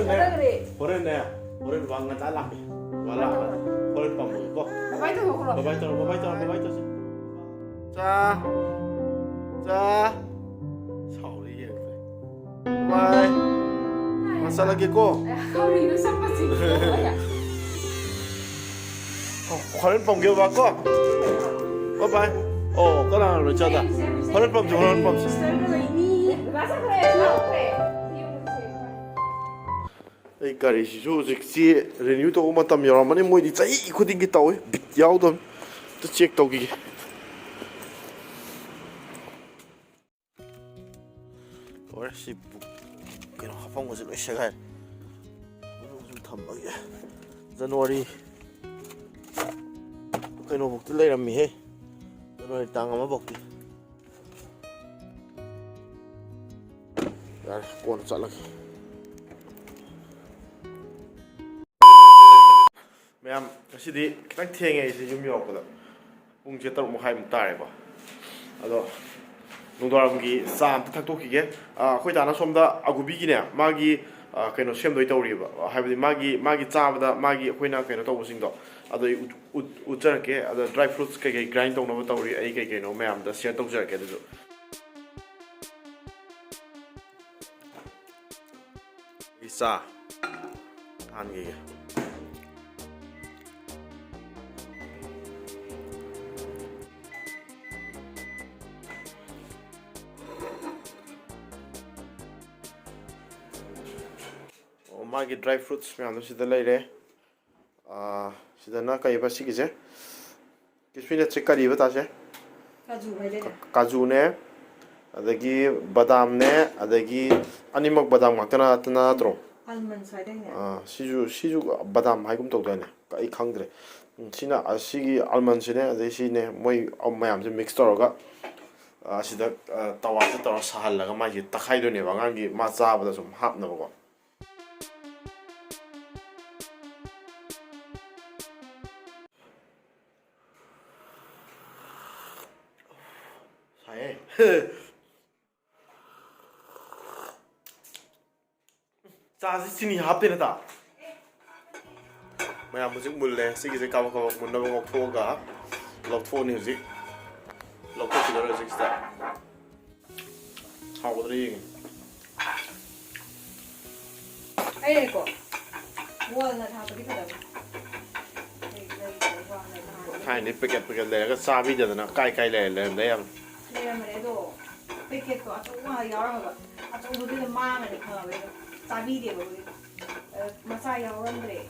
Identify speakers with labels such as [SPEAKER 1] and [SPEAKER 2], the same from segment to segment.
[SPEAKER 1] 호렌네 호렌 왕가 잘라미 와라 호렌 빵 먹고 바바이토 자 사오리 바이 마살라 게고
[SPEAKER 2] 우리는 쌈바지
[SPEAKER 1] 호렌 빵 겨 갖고 바이바이 cái nào rồi cho ta 호렌 빵 줘 호렌 빵 이 가리시죠 즉시 리뉴 또 오마탐 여러분이 뭐이 짜이 코딩기 따오 야우던 또 체크 떠기 얼씨 그냥 합한 것을 시작할 좀 탐하게 자누아리 그냥 복들 내려미 해 자누아리 땅 아마 복들 야 꼬는 잘라기 ꯃꯌꯥꯝ ꯉꯁꯤꯗꯤ ꯈꯤꯇꯪ ꯊꯦꯡꯉꯦ ꯑꯩꯁꯦ ꯌꯨꯝ ꯌꯧꯔꯛꯄꯗ ꯄꯨꯡꯁꯦ 6:30ꯃꯨꯛ ꯇꯥꯔꯦꯕ ꯑꯗꯣ ꯅꯨꯡꯗꯥꯡꯋꯥꯏꯔꯝꯒꯤ ꯆꯥ ꯑꯝꯇ ꯊꯛꯇꯣꯛꯈꯤꯒꯦ ꯑꯩꯈꯣꯏ ꯗꯥꯅ ꯁꯣꯝꯗ ꯑꯒꯨꯕꯤꯒꯤꯅꯦ ꯃꯥꯒꯤ ꯀꯩꯅꯣ ꯁꯦꯝꯗꯣꯏ ꯇꯧꯔꯤꯕ ꯍꯥꯏꯕꯗꯤ ꯃꯥꯒꯤ ꯆꯥꯕꯗ ꯃꯥꯒꯤ ꯑꯩꯈꯣꯏꯅ ꯀꯩꯅꯣ ꯇꯧꯕꯁꯤꯡꯗꯣ ꯑꯗꯣ ꯑꯩ ꯎꯠꯆꯔꯛꯀꯦ ꯑꯗꯣ ꯗ꯭ꯔꯥꯏ ꯐ꯭ꯔꯨꯠꯁ ꯀꯩꯀꯩ ꯒ꯭ꯔꯥꯏꯟ ꯇꯧꯅꯕ ꯇꯧꯔꯤ ꯑꯩ ꯀꯩꯅꯣ ꯃꯌꯥꯝꯗ ꯁꯤꯌꯔ ꯇꯧꯖꯔꯛꯀꯦ ꯑꯗꯨꯁꯨ 이 짜 한 개. 마기 드라이 프루트스 면 시다 레이레 시다나 까이바 시기제 기스미네 체카리바 다시 काजूने अदगी बादामने अदगी अनिमक बादाम ngakna tro
[SPEAKER 2] almond side
[SPEAKER 1] 시주 바다म 하이금 तौदने काई खंगद्रे सिना असिगी almond सिने अदे सिने मोय मयाम से मिक्स तौरगा असिदा तवा से तौर साहलगा मागी तखाइदोने वांगी मा चाबदा सुम हापनबको 짜지 진이 합되네 다. 뭐야 무슨 물래? 시기제 까먹고 문나보 먹고가 럭포니 후지. 럭포 기다려 직스다. 하고들이.
[SPEAKER 2] 아이고. 뭐나 다 버리 그다.
[SPEAKER 1] 타이니 패켓 내가 사비잖아. 까이까이 내야
[SPEAKER 2] 그래도 패켓도 아주 여러가 아주 우리는 마음에 가고 짜비디고 마사 여러분들이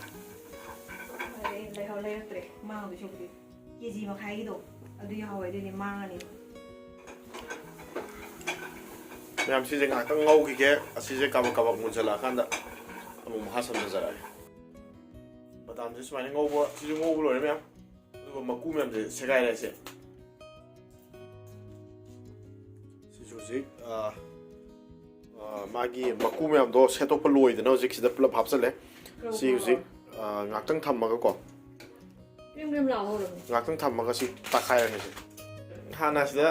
[SPEAKER 2] 레레레 마음도 좋게 계지 막 하기도 어디 하고 되니 망하니
[SPEAKER 1] ma'am सिजे ngakang ngaugi asije kabak munjala khanda amum hasan nazara badam je smani ngaubo sije ngaubo lo ma'am du maku ma'am je segai ra se sije मागी मकू मैम दो सेटोप लोइदना हजिक सिदा पुलप हापसले सि हजिक ngakang thammaga ko
[SPEAKER 2] rimrim la horo
[SPEAKER 1] ngakang thammaga si takhaya ne hana sida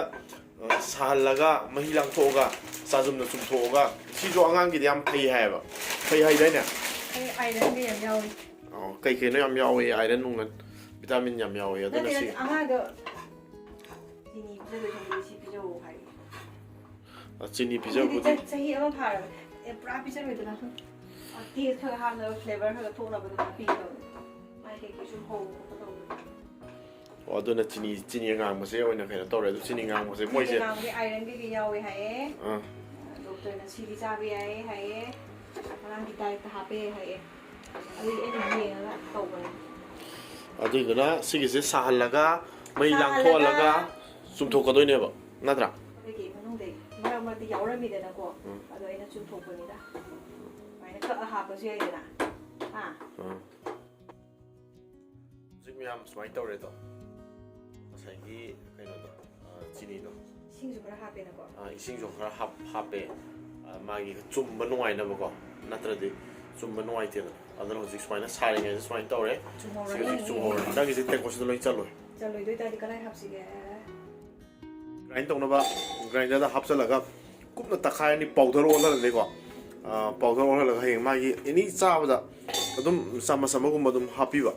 [SPEAKER 1] sahallaga mahi lang thoga sajumna chum thoga si jo angang gi yam phai haiba phai hai dai ne
[SPEAKER 2] iron ge yam yawi
[SPEAKER 1] kai kai no yam yawi iron nungan vitamin yam yawi aduna si
[SPEAKER 2] angaga dini bide de si bijo hai
[SPEAKER 1] chini pizza ko
[SPEAKER 2] chahi ama phara pura pizza me dana taste kha ha na flavor kha thona ba pi do mai ke su ho
[SPEAKER 1] aduna chini ngang ma se oina khaina tore du chini ngang ma se moi se
[SPEAKER 2] ngang ge iron ge yawi hai doctor na si bi cha bi hai kalang di dai ta ha pe hai ai ye la to ba
[SPEAKER 1] aduguna sigi se sahallaga mai lang tholaga sumthokadoi ne ba nadra
[SPEAKER 2] ꯃꯔꯛ ꯌꯥꯎꯔꯝꯃꯤꯗꯅꯀꯣ ꯑꯗꯣ ꯑꯩꯅ ꯆꯨꯝꯊꯣꯛꯄꯅꯤꯗ ꯁꯨꯃꯥꯏꯅ ꯀꯛꯑ ꯍꯥꯞꯄꯁꯨ ꯌꯥꯏꯗꯅ
[SPEAKER 1] ꯍꯧꯖꯤꯛ ꯃꯌꯥꯝ ꯁꯨꯃꯥꯏꯅ ꯇꯧꯔꯦꯗꯣ ꯉꯁꯥꯏꯒꯤ ꯀꯩꯅꯣꯗꯣ ꯆꯤꯅꯤꯗꯣ
[SPEAKER 2] ꯏꯁꯤꯡꯁꯨ ꯈꯔ ꯍꯥꯞꯄꯦꯅꯀꯣ
[SPEAKER 1] ꯏꯁꯤꯡꯁꯨ ꯈꯔ ꯍꯥꯞꯄꯦ ꯃꯥꯒꯤ ꯆꯨꯝꯕ ꯅꯨꯡꯉꯥꯏꯅꯕꯀꯣ ꯅꯠꯇ꯭ꯔꯗꯤ ꯆꯨꯝꯕ ꯅꯨꯡꯉꯥꯏꯇꯦꯗꯅ ꯑꯗꯨꯅ ꯍꯧꯖꯤꯛ ꯁꯨꯃꯥꯏꯅ ꯁꯥꯔꯤꯉꯩꯗ ꯁꯨꯃꯥꯏꯅ ꯇꯧꯔꯦ ꯍꯧꯖꯤꯛ ꯆꯨꯝꯍꯧꯔꯅꯤ ꯅꯪꯒꯤꯁꯦ ꯇꯦꯡꯀꯣꯠꯁꯤꯗ ꯂꯣꯏ ꯆꯜꯂꯣꯏ
[SPEAKER 2] ꯆꯜꯂꯣꯏꯗꯣꯏ ꯇꯥꯔꯗꯤ ꯀꯗꯥꯏ ꯍꯥꯞꯁꯤꯒꯦ ग्राइंड
[SPEAKER 1] तौनबा ग्राइंडर दा हापचलगा कुपना तखायनी पाउडर ओनरलेको ꯄꯥꯎꯗꯔ ꯑꯣꯜꯍꯜꯂꯒ ꯍꯌꯦꯡ ꯃꯥꯒꯤ ꯑꯦꯅꯤ ꯆꯥꯕꯗ ꯑꯗꯨꯝ ꯆꯥꯃꯁ ꯑꯃꯒꯨꯝꯕ ꯑꯗꯨꯝ ꯍꯥꯞꯄꯤꯕ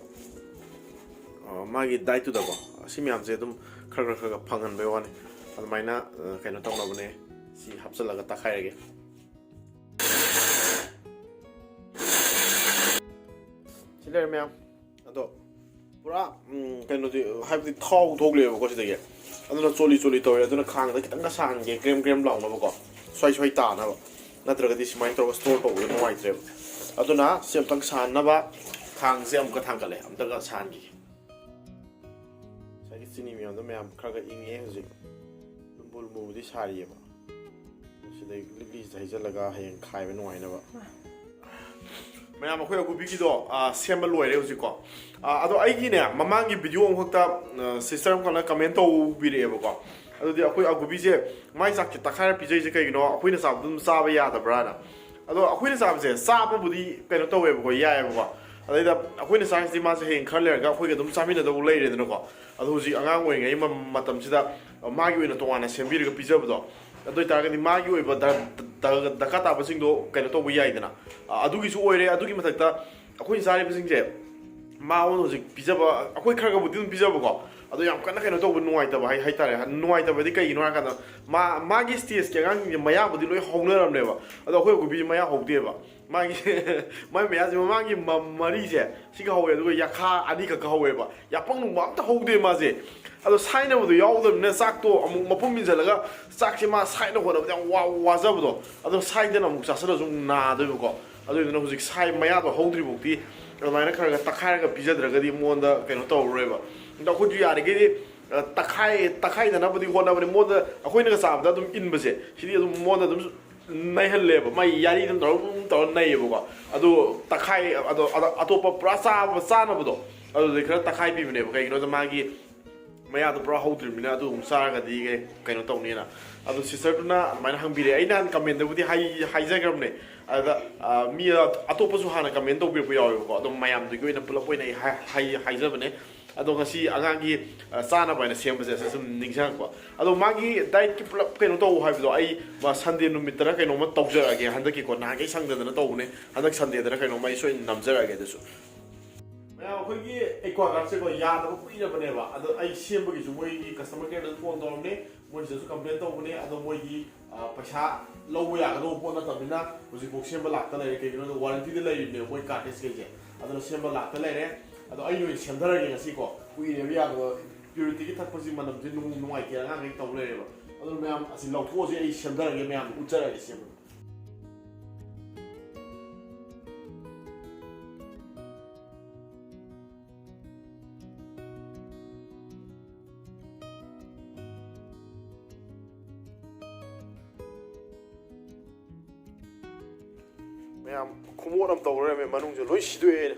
[SPEAKER 1] ꯃꯥꯒꯤ ꯗꯥꯏꯠꯇꯨꯗꯀꯣ ꯑꯁꯤ ꯃꯌꯥꯝꯁꯦ ꯑꯗꯨꯝ ꯈꯔ ꯐꯪꯍꯟꯕꯩ ꯋꯥꯅꯤ ꯑꯗꯨꯃꯥꯏꯅ ꯀꯩꯅꯣ ꯇꯧꯅꯕꯅꯦ ꯁꯤ ꯍꯥꯞꯆꯤꯜꯂꯒ ꯇꯛꯈꯥꯏꯔꯒꯦ ꯁꯤ ꯂꯩꯔꯦ ꯃꯌꯥꯝ ꯑꯗꯣ ꯄꯨꯔꯥ ꯀꯩꯅꯣꯗꯤ ꯍꯥꯏꯕꯗꯤ ꯊꯥꯎ ꯊꯣꯛꯂꯦꯕꯀꯣ ꯁꯤꯗꯒꯤ ꯑꯗꯨꯅ ꯆꯣꯂꯤ ꯇꯧꯋꯦ ꯑꯗꯨꯅ ꯈꯥꯡꯗ ꯈꯤꯇꯪꯒ ꯁꯥꯍꯟꯒꯦ ꯒ꯭ꯔꯦꯝ ꯂꯥꯎꯅꯕꯀꯣ ꯁ꯭ꯋꯥꯏ ꯇꯥꯅꯕ ꯅꯠꯇ꯭ꯔꯒꯗꯤ ꯁꯨꯃꯥꯏꯅ ꯇꯧꯔꯒ ꯁ꯭ꯇꯣꯔ ꯇꯧꯕꯗ ꯅꯨꯡꯉꯥꯏꯇ꯭ꯔꯦꯕ ꯑꯗꯨꯅ ꯁꯤ ꯑꯝꯇꯪ ꯁꯥꯍꯟꯅꯕ ꯈꯥꯡꯁꯦ ꯑꯃꯨꯛꯀ ꯊꯥꯡꯒꯠꯂꯦ ꯑꯝꯇꯒ ꯁꯥꯍꯟꯈꯤꯒꯦ ꯉꯁꯥꯏꯒꯤ ꯆꯤꯅꯤ ꯃꯌꯥꯝꯗꯣ ꯃꯌꯥꯝ ꯈꯔ ꯏꯪꯉꯦ ꯍꯧꯖꯤꯛ ꯂꯨꯝꯕꯨꯗꯤ ꯁꯥꯔꯤꯑꯕ ꯁꯤꯗꯩ ꯂꯤꯛꯂꯤꯁꯤꯗ ꯍꯩꯖꯤꯜꯂꯒ ꯍꯌꯦꯡ ꯈꯥꯏꯕ ꯅꯨꯡꯉꯥꯏꯅꯕ ꯃꯌꯥꯝ ꯑꯩꯈꯣꯏ ꯑꯒꯨꯕꯤꯒꯤꯗꯣ ꯁꯦꯝꯕ ꯂꯣꯏꯔꯦ ꯍꯧꯖꯤꯛꯀꯣ ꯑꯗꯣ ꯑꯩꯒꯤꯅꯦ ꯃꯃꯥꯡꯒꯤ ꯚꯤꯗꯤꯑꯣ ꯑꯃꯈꯛꯇ ꯁꯤꯁꯇꯔ ꯑꯃꯈꯛꯅ ꯀꯃꯦꯟ ꯇꯧꯕꯤꯔꯛꯑꯦꯕꯀꯣ ꯑꯗꯨꯗꯤ ꯑꯩꯈꯣꯏ ꯑꯒꯨꯕꯤꯁꯦ ꯃꯥꯏ ꯆꯥꯛꯁꯦ ꯇꯛꯈꯥꯏꯔ ꯄꯤꯖꯩꯁꯦ ꯀꯩꯒꯤꯅꯣ ꯑꯩꯈꯣꯏꯅ ꯆꯥꯕꯗ ꯑꯗꯨꯝ ꯆꯥꯕ ꯌꯥꯗꯕ꯭ꯔꯥꯅ ꯑꯗꯣ ꯑꯩꯈꯣꯏꯅ ꯆꯥꯕꯁꯦ ꯆꯥꯕꯕꯨꯗꯤ ꯀꯩꯅꯣ ꯇꯧꯋꯦꯕꯀꯣ ꯌꯥꯏꯑꯕꯀꯣ ꯑꯗꯩꯗ ꯑꯩꯈꯣꯏꯅ ꯆꯥꯔꯤꯁꯤꯗꯤ ꯃꯥꯁꯦ ꯍꯌꯦꯡ ꯈꯔ ꯂꯩꯔꯒ ꯑꯩꯈꯣꯏꯒ ꯑꯗꯨꯝ ꯆꯥꯃꯤꯟꯅꯗꯧ ꯂꯩꯔꯦꯗꯅꯀꯣ ꯑꯗꯣ ꯍꯧꯖꯤꯛ ꯑꯉꯥꯡ ꯑꯣꯏꯔꯤꯉꯩ ꯃꯇꯝꯁꯤꯗ ꯃꯥꯒꯤ ꯑꯣꯏꯅ ꯇꯣꯉꯥꯟꯅ ꯁꯦꯝꯕꯤꯔꯒ ꯄꯤꯖꯕꯗꯣ ꯑꯗꯨ ꯑꯣꯏꯇꯥꯔꯒꯗꯤ ꯃꯥꯒꯤ ꯑꯣꯏꯕ ꯗꯔꯀꯥꯔ ꯇꯥꯕꯁꯤꯡꯗꯣ ꯀꯩꯅꯣ ꯇꯧꯕ ꯌꯥꯏꯗꯅ ꯑꯗꯨꯒꯤꯁꯨ ꯑꯣꯏꯔꯦ ꯑꯗꯨꯒꯤ ꯃꯊꯛꯇ ꯑꯩꯈꯣꯏꯅ ꯆꯥꯔꯤꯕꯁꯤꯡꯁꯦ ꯃꯥꯉꯣꯟꯗ ꯍꯧꯖꯤꯛ ꯄꯤꯖꯕ ꯑꯩꯈꯣꯏ ꯈꯔꯒꯕꯨꯗꯤ ꯑꯗꯨꯝ ꯄꯤꯖꯕꯀꯣ ꯑꯗꯣ ꯌꯥꯝ ꯀꯟꯅ ꯀꯩꯅꯣ ꯇꯧꯕ ꯅꯨꯡꯉꯥꯏꯇꯕ ꯍꯥꯏꯇꯥꯔꯦ ꯅꯨꯡꯉꯥꯏꯇꯕꯗꯤ ꯀꯩꯒꯤꯅꯣ ꯍꯥꯏꯔꯀꯥꯟꯗ ꯃꯥꯒꯤ ꯁ꯭ꯇꯦꯖꯀꯤ ꯑꯉꯥꯡꯁꯤꯡꯁꯦ ꯃꯌꯥꯕꯨꯗꯤ ꯂꯣꯏ ꯍꯧꯅꯔꯝꯅꯦꯕ ꯑꯗꯣ ꯑꯩꯈꯣꯏ ꯑꯒꯨꯕꯤꯁꯦ ꯃꯌꯥ ꯍꯧꯗꯦꯕ ꯃꯥꯒꯤ ꯃꯌꯥꯁꯦ ꯃꯃꯥꯡꯒꯤ ꯃꯔꯤꯁꯦ ꯁꯤꯒ ꯍꯧꯋꯦ ꯑꯗꯨꯒ ꯌꯥꯈꯥ ꯑꯅꯤꯈꯛꯀ ꯍꯧꯋꯦꯕ ꯌꯥꯄꯪ ꯅꯨꯡꯕ ꯑꯝꯇ ꯍꯧꯗꯦ ꯃꯥꯁꯦ ꯑꯗꯣ ꯁꯥꯏꯅꯕꯗꯣ ꯌꯥꯎꯗꯕꯅꯤꯅ ꯆꯥꯛꯇꯣ ꯑꯃꯨꯛ ꯃꯄꯨꯝ ꯃꯤꯟꯁꯤꯜꯂꯒ ꯆꯥꯛꯁꯦ ꯃꯥ ꯁꯥꯏꯅ ꯍꯣꯠꯅꯕꯗ ꯌꯥꯝ ꯋꯥꯖꯕꯗꯣ ꯑꯗꯣ ꯁꯥꯏꯗꯅ ꯑꯃꯨꯛ ꯆꯥꯁꯤꯜꯂꯁꯨ ꯑꯃꯨꯛ ꯅꯥꯗꯣꯏꯕꯀꯣ ꯑꯗꯨꯗꯨꯅ ꯍꯧꯖꯤꯛ ꯁꯥꯏ ꯃꯌꯥꯗꯣ ꯍꯧꯗ꯭ꯔꯤꯐꯥꯎꯇꯤ ꯑꯗꯨꯃꯥꯏꯅ ꯈꯔ ꯇꯛꯈꯥꯏꯔꯒ ꯄꯤꯖꯗ꯭ꯔꯒꯗꯤ ꯃꯉꯣꯟꯗ ꯀꯩꯅꯣ ꯇꯧꯔꯔꯣꯏꯕ ꯑꯗꯣ ꯑꯩꯈꯣꯏꯁꯨ ꯌꯥꯔꯤꯈꯩꯗꯤ ꯇꯛꯈꯥꯏꯗꯅꯕꯗꯤ ꯍꯣꯠꯅꯕꯅꯤ ꯃꯉꯣꯟꯗ ꯑꯩꯈꯣꯏꯅꯒ ꯆꯥꯕꯗ ꯑꯗꯨꯝ ꯏꯟꯕꯁꯦ ꯁꯤꯗꯤ ꯑꯗꯨꯝ ꯃꯉꯣꯟꯗ ꯑꯗꯨꯝ ꯅꯩꯍꯜꯂꯦꯕ ꯃꯥꯏ ꯌꯥꯔꯤ ꯑꯗꯨꯝ ꯇꯧꯔ ꯅꯩꯌꯦꯕꯀꯣ ꯑꯗꯣ ꯑꯇꯣꯞꯄ ꯄꯨꯔꯥ ꯆꯥꯅꯕꯗꯣ ꯑꯗꯨꯗꯤ ꯈꯔ ꯇꯛꯈꯥꯏꯕꯤꯕꯅꯦꯕ ꯀꯩꯒꯤꯅꯣꯗ ꯃꯥꯒꯤ ꯃꯌꯥꯗꯣ ꯄꯨꯔꯥ ꯍꯧꯗ꯭ꯔꯤꯕꯅꯤꯅ ꯑꯗꯨ ꯑꯃꯨꯛ ꯆꯥꯔꯒꯗꯤ ꯀꯩꯅꯣ ꯇꯧꯅꯤꯅ ꯑꯗꯣ ꯁꯤꯁꯇꯔꯗꯨꯅ ꯑꯗꯨꯃꯥꯏꯅ ꯍꯪꯕꯤꯔꯛꯑꯦ ꯑꯩ ꯅꯍꯥꯟ ꯀꯃꯦꯟꯗꯕꯨꯗꯤ ꯍꯥꯏꯖꯈ꯭ꯔꯕꯅꯦ ꯑꯗꯨꯗ ꯃꯤ ꯑꯇꯣꯞꯄꯁꯨ ꯍꯥꯟꯅ ꯀꯃꯦꯟ ꯇꯧꯕꯤꯔꯛꯄ ꯌꯥꯎꯋꯦꯕꯀꯣ ꯑꯗꯨꯝ ꯃꯌꯥꯝꯗꯨꯒꯤ ꯑꯣꯏꯅ ꯄꯨꯂꯞ ꯑꯣꯏꯅ ꯑꯩ ꯍꯥꯏꯖꯕꯅꯦ ꯑꯗꯣ ꯉꯁꯤ ꯑꯉꯥꯡꯒꯤ ꯆꯥꯅꯕ ꯍꯥꯏꯅ ꯁꯦꯝꯕꯁꯦ ꯁꯨꯝ ꯅꯤꯡꯁꯤꯡꯉꯛꯄ ꯑꯗꯣ ꯃꯥꯒꯤ ꯗꯥꯏꯠꯀꯤ ꯄꯨꯂꯞ ꯀꯩꯅꯣ ꯇꯧ ꯍꯥꯏꯕꯗꯣ ꯑꯩ ꯁꯟꯗꯦ ꯅꯨꯃꯤꯠꯇꯔ ꯀꯩꯅꯣꯝꯃ ꯇꯧꯖꯔꯛꯑꯒꯦ ꯍꯟꯗꯛꯀꯤꯀꯣ ꯅꯍꯥꯟꯈꯩ ꯁꯪꯗꯗꯅ ꯇꯧꯕꯅꯦ ꯍꯟꯗꯛ ꯁꯟꯗꯦꯗꯔ ꯀꯩꯅꯣꯝꯃ ꯑꯩ ꯁꯣꯏꯅ ꯅꯝꯖꯔꯛꯑꯒꯦ ꯑꯗꯨꯁꯨ ꯃꯌꯥꯝ ꯑꯩꯈꯣꯏꯒꯤ ꯑꯦꯀ꯭ꯋꯥꯒꯥꯔꯗꯁꯦꯀꯣ ꯌꯥꯗꯕ ꯀꯨꯏꯔꯕꯅꯦꯕ ꯑꯗꯣ ꯑꯩ ꯁꯦꯝꯕꯒꯤꯁꯨ ꯃꯣꯏꯒꯤ ꯀꯁꯇꯃꯔ ꯀꯦꯌꯔꯗꯁꯨ ꯐꯣꯟ ꯇꯧꯔꯝꯅꯤ ꯃꯣꯏꯁꯤꯗꯁꯨ ꯀꯝꯄ꯭ꯂꯦꯟ ꯇꯧꯕꯅꯦ ꯑꯗꯣ ꯃꯣꯏꯒꯤ ꯄꯩꯁా ꯂꯧꯕ ꯌꯥꯒꯗꯧꯕ ꯄꯣꯠ ꯅꯠꯇꯕꯅꯤ나 ꯍꯧꯖꯤꯛꯐꯥꯎ ꯁꯦꯝꯕ ꯂꯥꯛꯇ ꯂꯩꯔꯦ ꯀꯩꯒꯤꯅꯣꯗ ꯋꯥꯔꯦꯟꯇꯤꯗ ꯂꯩꯔꯤꯕꯅꯦꯕ ꯃꯣꯏ ꯀꯥꯔꯇꯦꯖ ꯑꯗꯨꯅ ꯁꯦꯝꯕ ꯂꯥꯛꯇ ꯂꯩꯔꯦ ꯑꯗꯣ ꯑꯩ ꯑꯣꯏꯅ ꯁꯦꯝꯊꯔꯒꯦ ꯉꯁꯤꯀꯣ ꯀꯨꯏꯔꯦꯕ ꯌꯥꯗꯕ ꯄ꯭ꯌꯨꯔꯤꯇꯤꯒꯤ ꯊꯛꯄꯁꯤ ꯃꯅꯝꯁꯦ ꯅꯨꯡꯉꯥꯏꯇꯦ ꯑꯉꯥꯡꯈꯩ ꯇꯧ ꯂꯩꯔꯦꯕ ꯑꯗꯨꯅ ꯃꯌꯥꯝ ꯑꯁꯤ ꯂꯧꯊꯣꯛꯑꯁꯦ ꯑꯩ ꯁꯦꯝꯊꯔꯒꯦ ꯃꯌꯥꯝ ꯎꯠꯆꯔꯒꯦ ꯁꯦꯝꯕ ꯃꯌꯥꯝ ꯈꯨꯃꯣꯠ ꯑꯃ ꯇꯧꯔꯦꯃꯦ ꯃꯅꯨꯡꯁꯦ ꯂꯣꯏ ꯁꯤꯗꯣꯛꯑꯦ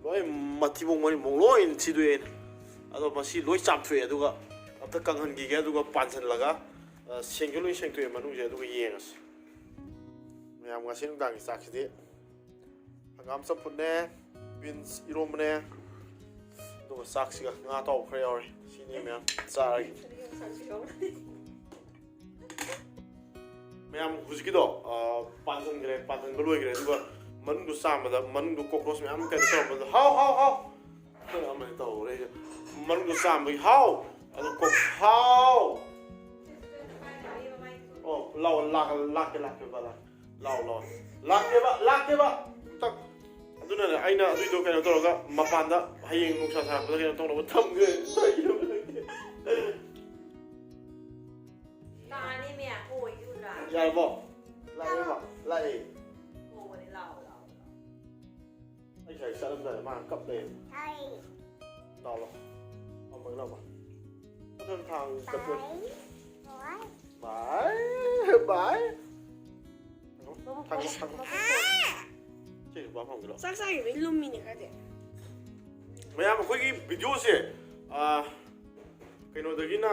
[SPEAKER 1] ꯂꯣꯏ ꯃꯊꯤꯕꯣꯡ ꯃꯔꯤꯕꯣꯡ ꯂꯣꯏ ꯁꯤꯗꯣꯛꯑꯦ ꯑꯗꯣ ꯃꯁꯤ ꯂꯣꯏ ꯆꯥꯝꯊꯣꯛꯑꯦ ꯑꯗꯨꯒ ꯑꯝꯇ ꯀꯪꯍꯟꯈꯤꯒꯦ ꯑꯗꯨꯒ ꯄꯥꯟꯁꯤꯜꯂꯒ ꯁꯦꯡꯁꯨ ꯂꯣꯏ ꯁꯦꯡꯇꯣꯛꯑꯦ ꯃꯅꯨꯡꯁꯦ ꯑꯗꯨꯒ ꯌꯦꯡꯉꯁꯤ ꯃꯌꯥꯝ ꯉꯁꯤ ꯅꯨꯡꯗꯥꯡꯒꯤ ꯆꯥꯛꯁꯤꯗꯤ ꯍꯪꯒꯥꯝ ꯆꯝꯐꯨꯠꯅꯦ ꯕꯤꯟꯁ ꯏꯔꯣꯝꯕꯅꯦ ꯑꯗꯨꯒ ꯆꯥꯛꯁꯤꯒ ꯉꯥ ꯑꯇꯥꯎꯕ ꯈꯔ ꯌꯥꯎꯔꯤ ꯁꯤꯅꯤ ꯃꯌꯥꯝ ꯆꯥꯔꯒꯦ ꯃꯌꯥꯝ ꯍꯧꯖꯤꯛꯀꯤꯗꯣ ꯄꯥꯟꯁꯤꯟꯕ ꯂꯣꯏꯈ꯭ꯔꯦ ꯑꯗꯨꯒ ꯃꯅꯨꯡꯗꯣ ꯆꯥꯝꯕꯗ ꯃꯅꯨꯡꯗꯣ ꯀꯣꯀ꯭ꯔꯣꯁ ꯃꯌꯥꯝ ꯀꯩꯅꯣ ꯇꯧꯔꯝꯕꯗ ꯍꯥꯎ ꯑꯃꯗꯤ ꯇꯧꯔꯦ ꯃꯅꯨꯡꯗꯣ ꯆꯥꯝꯕꯒꯤ ꯍꯥꯎ ꯑꯗꯨ ꯍꯥꯎ ꯑꯣ ꯂꯥꯛꯀꯦ ꯂꯥꯛꯀꯦꯕ ꯑꯗꯨꯅꯅꯦ ꯑꯩꯅ ꯑꯗꯨꯏꯗꯣ ꯀꯩꯅꯣ ꯇꯧꯔꯒ ꯃꯄꯥꯟꯗ ꯍꯌꯦꯡ ꯅꯨꯡꯁꯥ ꯁꯥꯔꯛꯄꯗ ꯀꯩꯅꯣ ꯇꯧꯅꯕ ꯊꯝꯒ꯭ꯔꯦ ꯌꯥꯔꯕꯣ ꯂꯥꯛꯑꯦ ꯑꯩ ꯉꯁꯥꯏ ꯆꯠꯂꯝꯗꯥꯏꯗ ꯃꯥꯅ ꯀꯞ ꯂꯩ ꯂꯥꯛꯑꯣ ꯑꯃꯒ ꯂꯥꯛꯑꯣ ꯑꯗꯨꯝ ꯊꯥꯡ ꯆꯠꯄ ꯕꯥꯏ ꯊꯥꯡ ꯁꯤ ꯅꯨꯄꯥ ꯐꯪꯒꯤꯔꯣ
[SPEAKER 2] ꯆꯥꯛ ꯆꯥꯈꯤꯕꯩ ꯂꯨꯝꯃꯤꯅꯦ ꯈꯔꯗꯤ
[SPEAKER 1] ꯃꯌꯥꯝ ꯑꯩꯈꯣꯏꯒꯤ ꯚꯤꯗꯤꯑꯣꯁꯦ ꯀꯩꯅꯣꯗꯒꯤꯅ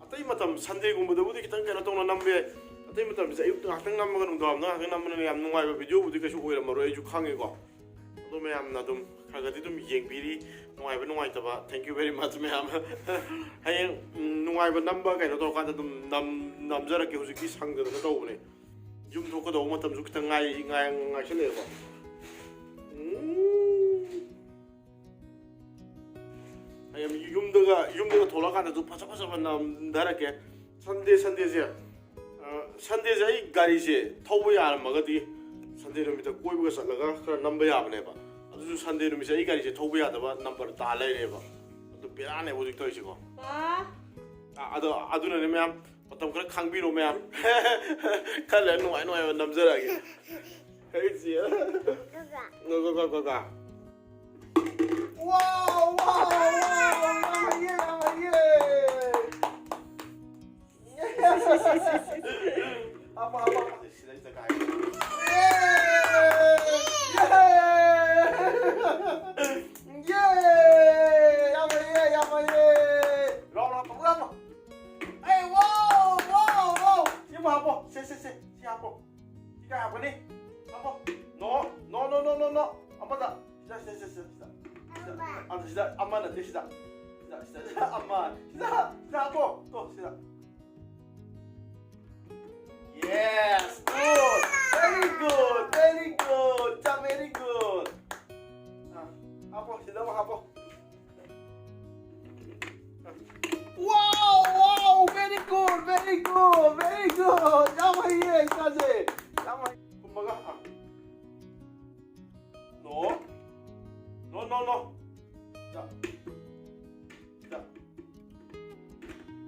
[SPEAKER 1] ꯑꯇꯩ ꯃꯇꯝ ꯁꯟꯗꯦꯒꯨꯝꯕꯗꯕꯨꯗꯤ ꯈꯤꯇꯪ ꯀꯩꯅꯣ ꯇꯧꯅ ꯅꯝꯕ ꯌꯥꯏ ꯑꯇꯩ ꯃꯇꯝꯁꯦ ꯑꯌꯨꯛꯇ ꯉꯥꯛꯇꯪ ꯅꯝꯃꯒ ꯅꯨꯡꯗꯥꯡꯗ ꯉꯥꯛꯇꯪ ꯅꯝꯕꯅꯤꯅ ꯌꯥꯝ ꯅꯨꯡꯉꯥꯏꯕ ꯚꯤꯗꯤꯑꯣꯕꯨꯗꯤ ꯀꯩꯁꯨ ꯑꯣꯏꯔꯝꯃꯔꯣꯏ ꯑꯩꯁꯨ ꯈꯪꯉꯦꯀꯣ ꯑꯗꯣ ꯃꯌꯥꯝꯅ ꯑꯗꯨꯝ ꯈꯔꯒꯗꯤ ꯑꯗꯨꯝ ꯌꯦꯡꯕꯤꯔꯤ ꯅꯨꯡꯉꯥꯏꯕ ꯅꯨꯡꯉꯥꯏꯇꯕ ꯊꯦꯡꯛ ꯌꯨ ꯚꯦꯔꯤ ꯃꯆ ꯃꯌꯥꯝ ꯍꯌꯦꯡ ꯅꯨꯡꯉꯥꯏꯕ ꯅꯝꯕ ꯀꯩꯅꯣ ꯇꯧꯔꯀꯥꯟꯗ ꯑꯗꯨꯝ ꯅꯝꯖꯔꯛꯀꯦ ꯍꯧꯖꯤꯛꯇꯤ ꯁꯪꯗꯗꯅ ꯇꯧꯕꯅꯦ ꯌꯨꯝ ꯊꯣꯛꯀꯗꯧꯕ ꯃꯇꯝꯁꯨ ꯈꯤꯇꯪ ꯉꯥꯏꯁꯜꯂꯛꯑꯦꯀꯣ ꯌꯨꯝꯗꯒ ꯊꯣꯛꯂꯛꯀꯥꯟꯗꯁꯨ ꯐꯖꯕ ꯅꯝꯊꯔꯛꯀꯦ ꯁꯟꯗꯦꯁꯦ ꯑꯩ ꯒꯥꯔꯤꯁꯦ ꯊꯧꯕ ꯌꯥꯔꯝꯃꯒꯗꯤ ꯁꯟꯗꯦ ꯅꯨꯃꯤꯠꯇ ꯀꯣꯏꯕꯒ ꯆꯠꯂꯒ ꯈꯔ ꯅꯝꯕ ꯌꯥꯕꯅꯦꯕ ꯑꯗꯨꯁꯨ ꯁꯟꯗꯦ ꯅꯨꯃꯤꯠꯁꯦ ꯑꯩ ꯒꯥꯔꯤꯁꯦ ꯊꯧꯕ ꯌꯥꯗꯕ ꯅꯝꯕꯔ ꯇꯥ ꯂꯩꯔꯦꯕ ꯑꯗꯨ ꯕꯦꯔꯥꯅꯦꯕ ꯍꯧꯖꯤꯛ ꯇꯧꯔꯤꯁꯤꯀꯣ ꯑꯗꯨꯅꯅꯦ ꯃꯌꯥꯝ ꯃꯇꯝ ꯈꯔ ꯈꯥꯡꯕꯤꯔꯣ ꯃꯌꯥꯝ ꯈꯔ ꯅꯨꯡꯉꯥꯏꯕ ꯅꯝꯖꯔꯛꯑꯒꯦ Yes, good, very good, very good. Hapo, sida mo hapo. Wow, very good. Yama hiye, kaze. Yama. Kumbaga. No. Da.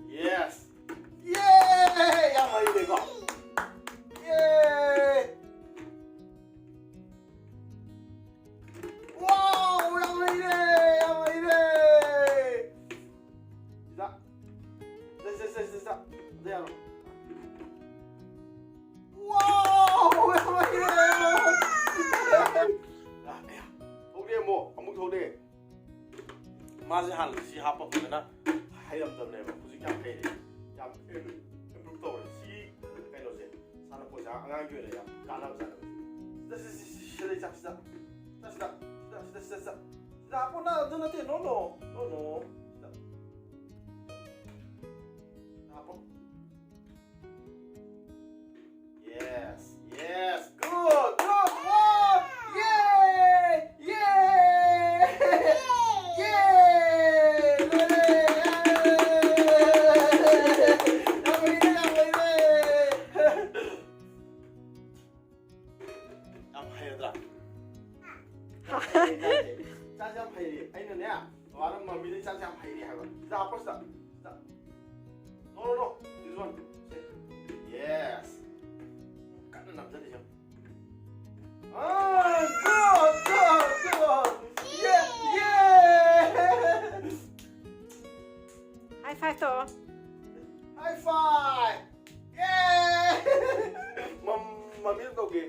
[SPEAKER 1] Yes. Yay! Yama hiye go. Yay! Wow! Yama hiye. Sida. There. Wow! Yama hiye. Thode mo, amuk thode. Maze han si hapa pagana hayam tamne ba. Hujik yam kai yam improve tawre. Si kaino se sana ko ja angang gyo le yam kana ba sana. Sida. Sida hapo na dana te no. Sida. Hapo. Yes. Good. Wow! Yay! No. This one. Yes. Good. Yeah.
[SPEAKER 2] High five to.
[SPEAKER 1] High five. Yeah. Mami, okay.